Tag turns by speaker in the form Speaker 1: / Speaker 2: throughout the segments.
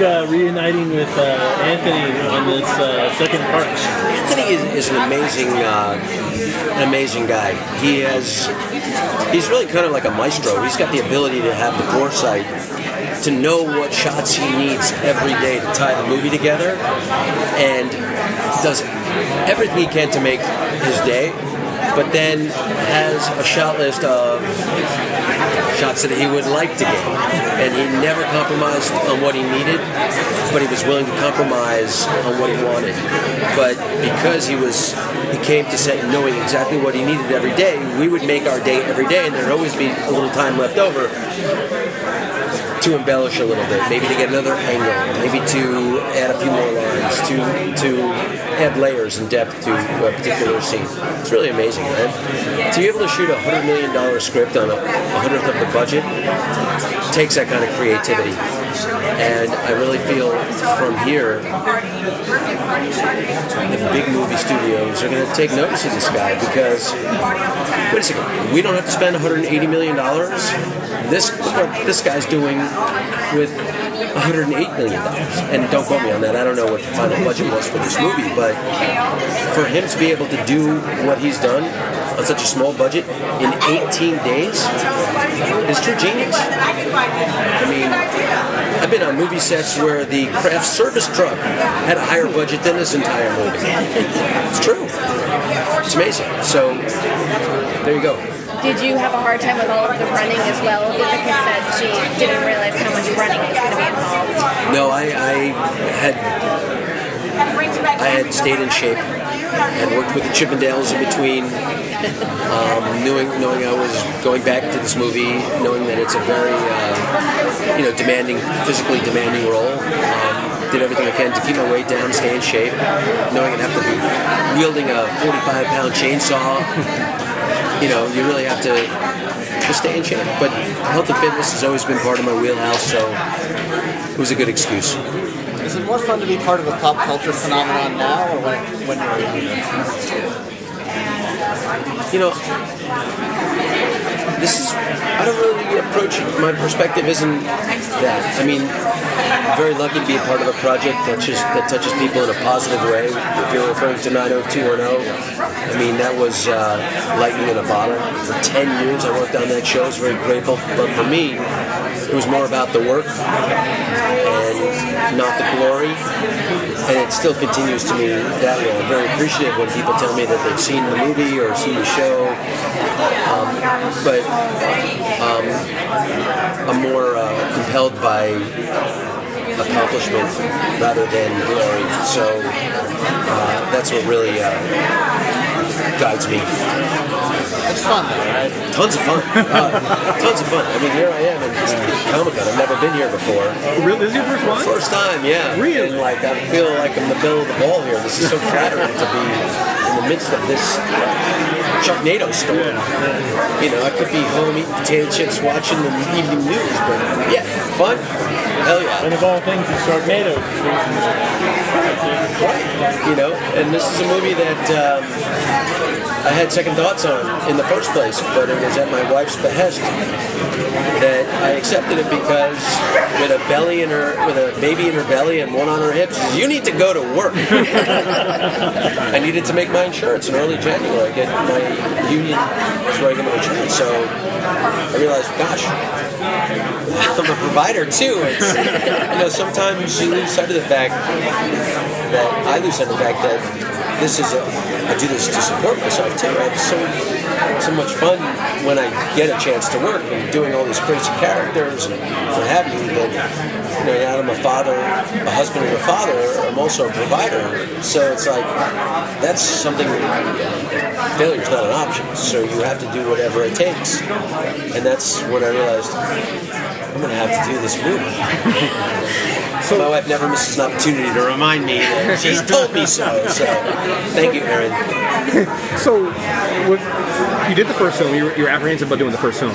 Speaker 1: reuniting with Anthony on this second part?
Speaker 2: Anthony is an amazing guy. He's really kind of like a maestro. He's got the ability to have the foresight to know what shots he needs every day to tie the movie together, and does everything he can to make his day, but then has a shot list of shots that he would like to get. And he never compromised on what he needed, but he was willing to compromise on what he wanted. But because he came to set knowing exactly what he needed every day, we would make our day every day, and there'd always be a little time left over to embellish a little bit, maybe to get another angle, maybe to add a few more lines, to add layers and depth to a particular scene. It's really amazing, man. To be able to shoot a $100 million script on a 100th of the budget takes that kind of creativity. And I really feel from here, the big movie studios are going to take notice of this guy because, wait a second, we don't have to spend $180 million. This guy's doing with $108 million. And don't quote me on that. I don't know what the final budget was for this movie, but for him to be able to do what he's done on such a small budget in 18 days is true genius. I mean, I've been on movie sets where the craft service truck had a higher budget than this entire movie. It's true. It's amazing. So, there you go.
Speaker 3: Did you have a hard time with all of the running as well? Vivica said she didn't realize how much running was going to be involved.
Speaker 2: No, I had stayed in shape and worked with the Chippendales in between, knowing I was going back to this movie, knowing that it's a very demanding, physically demanding role. Did everything I can to keep my weight down, stay in shape, knowing I'd have to be wielding a 45-pound chainsaw. You really have to stay in shape. But health and fitness has always been part of my wheelhouse, so it was a good excuse.
Speaker 4: Is it more fun to be part of a pop culture phenomenon now, or when you were younger?
Speaker 2: I don't really approach it. My perspective isn't that. I mean, I'm very lucky to be a part of a project that touches people in a positive way. If you're referring to 90210, I mean, that was lightning in a bottle. For 10 years I worked on that show. I was very grateful. But for me, it was more about the work and not the glory. And it still continues to me that way. I'm very appreciative when people tell me that they've seen the movie or seen the show. But I'm more compelled by accomplishment rather than glory. So that's what really guides me.
Speaker 4: It's fun though, right?
Speaker 2: Tons of fun. Tons of fun. I mean, here I am in Comic-Con. I've never been here before.
Speaker 1: Really? This is your first one?
Speaker 2: First time, yeah.
Speaker 1: Really?
Speaker 2: And I feel like I'm in the middle of the ball here. This is so flattering to be in the midst of this Sharknado storm. I could be home eating potato chips watching the evening news, but yeah, fun. Hell yeah.
Speaker 1: And of all things, it's Sharknado.
Speaker 2: And this is a movie that I had second thoughts on in the first place, but it was at my wife's behest that I accepted it because with a baby in her belly and one on her hips, you need to go to work. I needed to make my insurance in early January. I get my union is where I get my insurance. So I realized, gosh, I'm a provider too. It's, sometimes you lose sight of the fact that I do this to support myself too. I have so much fun when I get a chance to work and doing all these crazy characters and what have you. That now I'm a father, a husband and a father, I'm also a provider. So it's like that's something. Failure's not an option. So you have to do whatever it takes. And that's when I realized I'm going to have to do this movie. So my wife never misses an opportunity to remind me that she's told me so. So, thank you, Aaron.
Speaker 5: So, you did the first film. You were apprehensive about doing the first film.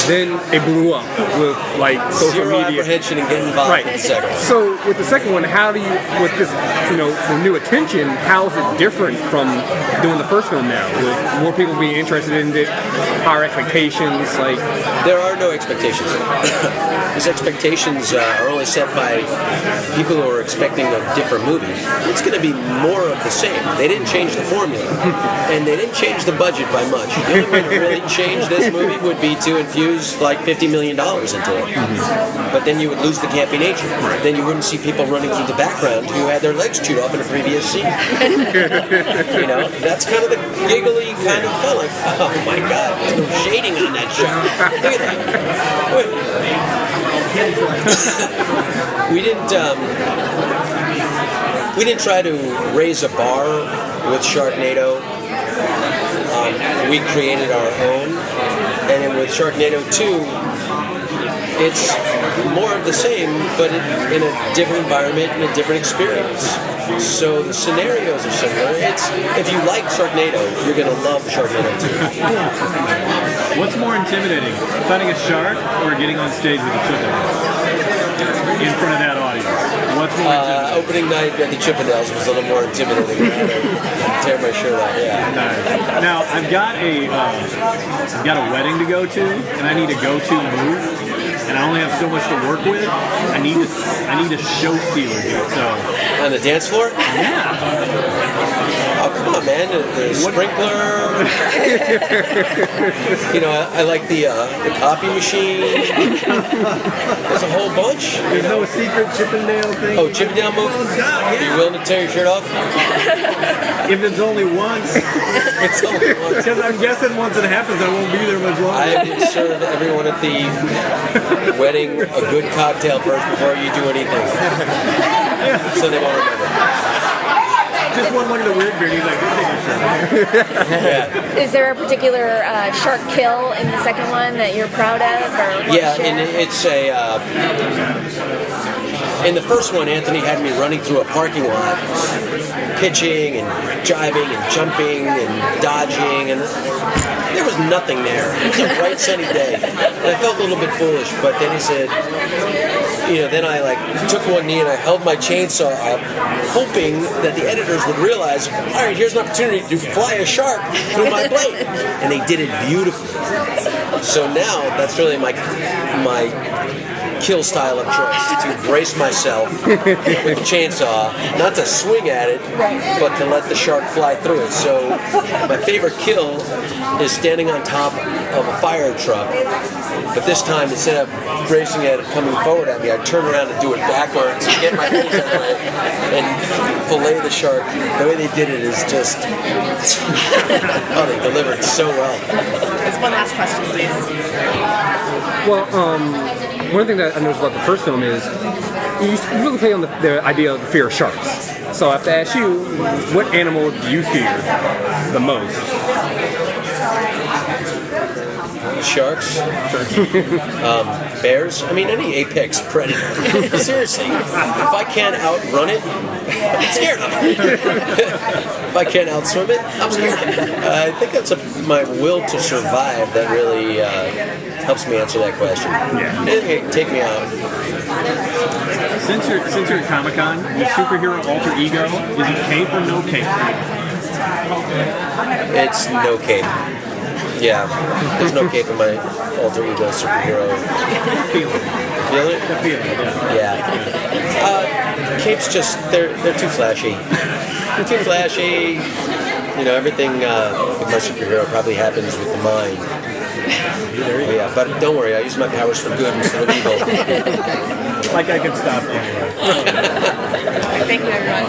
Speaker 5: then it blew up with like social
Speaker 2: Zero
Speaker 5: media.
Speaker 2: apprehension and getting involved
Speaker 5: Right.
Speaker 2: in the second one.
Speaker 5: So with the second one, how do you, with this, the new attention, how is it different from doing the first film now? With more people being interested in it, higher expectations, like...
Speaker 2: There are no expectations. These expectations are only set by people who are expecting a different movie. It's going to be more of the same. They didn't change the formula, and they didn't change the budget by much. The only way to really change this movie would be to infuse like $50 million into it. But then you would lose the campy nature. Then you wouldn't see people running through the background who had their legs chewed off in a previous scene. That's kind of the giggly kind of fun. Like, oh my God, there's no shading on that shot. Look at that. We didn't try to raise a bar with Sharknado. We created our own, and then with Sharknado 2, it's more of the same, but in a different environment and a different experience. So the scenarios are similar. If you like Sharknado, you're going to love Sharknado 2.
Speaker 1: What's more intimidating, fighting a shark or getting on stage with a Chippendale in front of that audience? What's more intimidating?
Speaker 2: Opening night at the Chippendales was a little more intimidating. Tear my shirt off. Yeah.
Speaker 1: Nice. Now I've got a wedding to go to, and I need a go-to move, and I only have so much to work with. I need a show stealer, dude. So
Speaker 2: on the dance floor?
Speaker 1: Yeah.
Speaker 2: Oh, come on, man. The sprinkler. I like the copy machine. There's a whole bunch.
Speaker 1: There's no secret Chippendale thing?
Speaker 2: Oh, Chippendale move? Are you willing to tear your shirt off?
Speaker 1: If it's only once.
Speaker 2: It's only once.
Speaker 1: Because I'm guessing once it happens, I won't be there much longer.
Speaker 2: I have to serve everyone at the wedding a good cocktail first before you do anything. So they won't remember.
Speaker 1: Just one look at the weird beard, he's like, take your shirt.
Speaker 2: Yeah.
Speaker 3: Is there a particular shark kill in the second one that you're proud of? Or
Speaker 2: Yeah, and it's in the first one, Anthony had me running through a parking lot, pitching and jiving and jumping and dodging, and there was nothing there. It was a bright sunny day, and I felt a little bit foolish. But then he said, then I took one knee and I held my chainsaw up, hoping that the editors would realize, all right, here's an opportunity to fly a shark through my blade, and they did it beautifully. So now that's really my kill style of choice, to brace myself with the chainsaw, not to swing at it, but to let the shark fly through it. So my favorite kill is standing on top of a fire truck, but this time instead of bracing at it coming forward at me, I turn around and do it backwards, get my face out of it, and fillet the shark. The way they did it is just, they delivered so well.
Speaker 6: Just one last question, please.
Speaker 5: Well, one thing that I noticed about the first film is you really play on the idea of the fear of sharks. So I have to ask you, what animal do you fear the most?
Speaker 2: Sharks? Bears? I mean, any apex predator. Seriously, if I can't outrun it, I'm scared of it. If I can't outswim it, I'm scared of it. I think that's my will to survive that really helps me answer that question.
Speaker 1: Yeah.
Speaker 2: Anything can take me out.
Speaker 1: Since you're at Comic-Con, your superhero alter ego, is it cape or no cape?
Speaker 2: It's no cape. Yeah, there's no cape in my alter ego superhero.
Speaker 1: Feel it.
Speaker 2: Feel it?
Speaker 1: The feeling,
Speaker 2: Yeah. Capes just, they're too flashy. They're too flashy. Everything with my superhero probably happens with the mind. Yeah, but don't worry, I use my powers for good instead of evil.
Speaker 1: Like I can stop you.
Speaker 6: Thank you, everyone.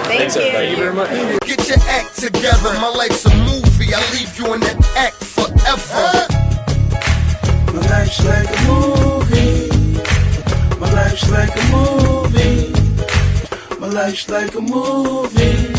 Speaker 2: Thanks, everybody.
Speaker 5: Thank you very much.
Speaker 7: Get your act together, my life's a movie. I leave you in that act forever.
Speaker 8: My life's like a movie. My life's like a movie. My life's like a movie.